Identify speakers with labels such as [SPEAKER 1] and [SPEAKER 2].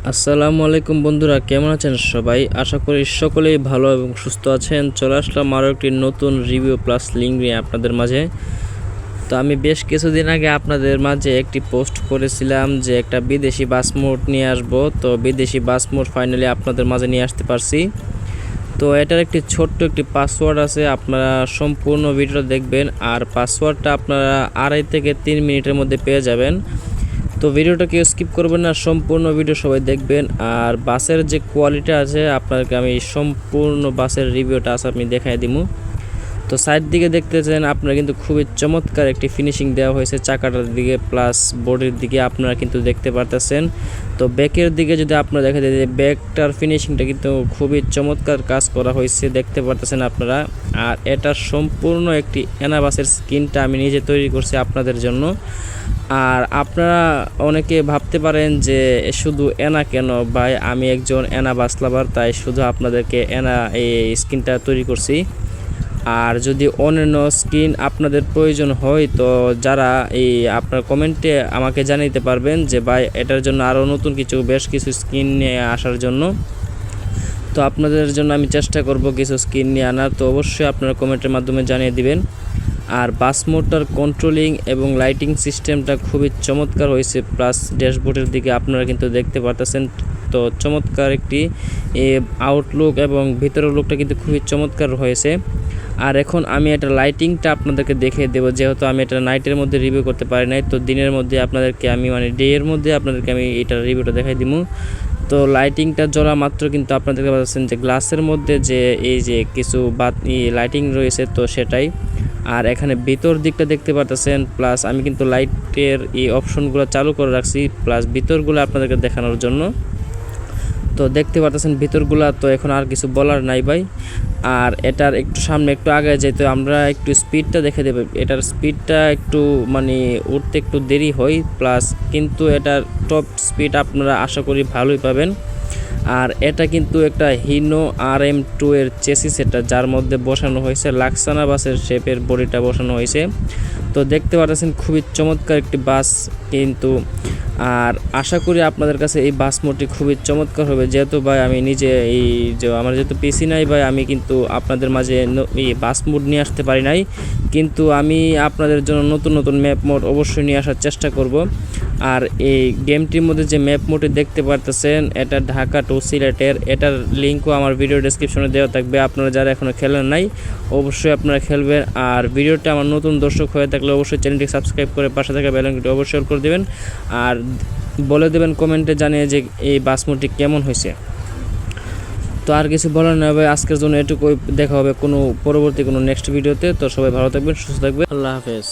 [SPEAKER 1] আসসালামু আলাইকুম বন্ধুরা, কেমন আছেন সবাই? আশা করি সকলেই ভালো এবং সুস্থ আছেন। চলে আসলাম আরও একটি নতুন রিভিউ প্লাস লিঙ্ক নিয়ে আপনাদের মাঝে। তো আমি বেশ কিছুদিন আগে আপনাদের মাঝে একটি পোস্ট করেছিলাম যে একটা বিদেশি বাস মোড নিয়ে আসব। তো বিদেশি বাস মোড ফাইনালি আপনাদের মাঝে নিয়ে আসতে পারছি। তো এটার একটি ছোট্ট একটি পাসওয়ার্ড আছে, আপনারা সম্পূর্ণ ভিডিওটা দেখবেন আর পাসওয়ার্ডটা আপনারা 2.5 থেকে 3 মিনিটের মধ্যে পেয়ে যাবেন। তো ভিডিওটা কেউ স্কিপ করবেন না, সম্পূর্ণ ভিডিও সবাই দেখবেন। আর বাসের যে কোয়ালিটি আছে আপনাকে আমি সম্পূর্ণ বাসের রিভিউটা আছে আমি দেখাই দিব। তো সাইড দিকে দেখতেছেন আপনারা কিন্তু খুবই চমৎকার একটি ফিনিশিং দেওয়া হয়েছে চাকাটার দিকে প্লাস বডির দিকে আপনারা কিন্তু দেখতে পারতেছেন। তো ব্যাকের দিকে যদি আপনারা দেখেন যে ব্যাকটার ফিনিশিংটা কিন্তু খুবই চমৎকার কাজ করা হয়েছে, দেখতে পারতেছেন আপনারা। আর এটা সম্পূর্ণ একটি এনা বাসের স্কিনটা আমি নিজে তৈরি করছি আপনাদের জন্য। আর আপনারা অনেকে ভাবতে পারেন যে শুধু এনা কেন ভাই, আমি একজন এনা বাস লাভার, তাই শুধু আপনাদেরকে এনা এই স্কিনটা তৈরি করছি। আর যদি অন্যান্য স্কিন আপনাদের প্রয়োজন হয় তো যারা এই আপনার কমেন্টে আমাকে জানাতে পারবেন যে ভাই এটার জন্য আরও নতুন বেশ কিছু স্কিন নিয়ে আসার জন্য। তো আপনাদের জন্য আমি চেষ্টা করব কিছু স্কিন নিয়ে আনার, তো অবশ্যই আপনারা কমেন্টের মাধ্যমে জানিয়ে দিবেন। আর বাস মোটর কন্ট্রোলিং এবং লাইটিং সিস্টেমটা খুবই চমৎকার হয়েছে, প্লাস ড্যাশবোর্ডের দিকে আপনারা কিন্তু দেখতে পারতেছেন। তো চমৎকার একটি আউটলুক এবং ভিতরের লুকটা কিন্তু খুবই চমৎকার হয়েছে। আর এখন আমি এটা লাইটিংটা আপনাদেরকে দেখিয়ে দেবো, যেহেতু আমি এটা নাইটের মধ্যে রিভিউ করতে পারি নাই, তো দিনের মধ্যে আপনাদেরকে আমি ডে এর মধ্যে আপনাদেরকে আমি এটার রিভিউটা দেখাই দিব। তো লাইটিংটা জ্বলা মাত্র কিন্তু আপনাদেরকে পাচ্ছেন যে গ্লাসের মধ্যে যে এই যে কিছু লাইটিং রয়েছে, তো সেটাই। আর এখানে ভিতর দিকটা দেখতে পাচ্ছেন, প্লাস আমি কিন্তু লাইটের এই অপশনগুলো চালু করে রাখছি প্লাস ভিতরগুলো আপনাদেরকে দেখানোর জন্য। তো দেখতে পাচ্ছেন ভিতরগুলা, তো এখন আর কিছু বলার নাই ভাই। আর এটার একটু সামনে একটু আগে যেতে আমরা একটু স্পিডটা দেখে দেব, এটার স্পিডটা একটু উঠতে একটু দেরি হয়, প্লাস কিন্তু এটার টপ স্পিড আপনারা আশা করি ভালোই পাবেন। আর এটা কিন্তু একটা হিনো RM2 এর চেসিস, এটা যার মধ্যে বসানো হয়েছে লাক্সানা বাসের শেপের বডিটা বসানো হয়েছে। তো দেখতে পাচ্ছেন খুবই চমৎকার একটি বাস কিন্তু। আর আশা করি আপনাদের কাছে এই বাস মোডটি খুবই চমৎকার হবে, যেহেতু ভাই আমি নিজে এই যে আমার যেহেতু পিসি নাই ভাই, আমি কিন্তু আপনাদের মাঝে এই বাস মোড নিয়ে আসতে পারি নাই, কিন্তু আমি আপনাদের জন্য নতুন নতুন ম্যাপ মোড অবশ্যই নিয়ে আসার চেষ্টা করব। আর এই গেমটির মধ্যে যে ম্যাপ মোডটি দেখতে পারতেছেন এটা ঢাকা টু সিলেটের, এটার লিঙ্কও আমার ভিডিও ডেসক্রিপশনে দেওয়া থাকবে। আপনারা যারা এখনও খেলেন নাই অবশ্যই আপনারা খেলবেন। আর ভিডিওটা আমার নতুন দর্শক হয়ে থাকলে অবশ্যই চ্যানেলটি সাবস্ক্রাইব করে পাশে থাকা বেল আইকনটি অবশ্যই অন করে দেবেন। আর বলে দেবেন কমেন্টে জানিয়ে যে এই বাস মোডটি কেমন হয়েছে। তো আর কিছু বলার না ভাই, আজকের জন্য এটুকুই। দেখা হবে কোনো পরবর্তী কোনো নেক্সট ভিডিওতে। তো সবাই ভালো থাকবেন, সুস্থ থাকবেন, আল্লাহ হাফেজ।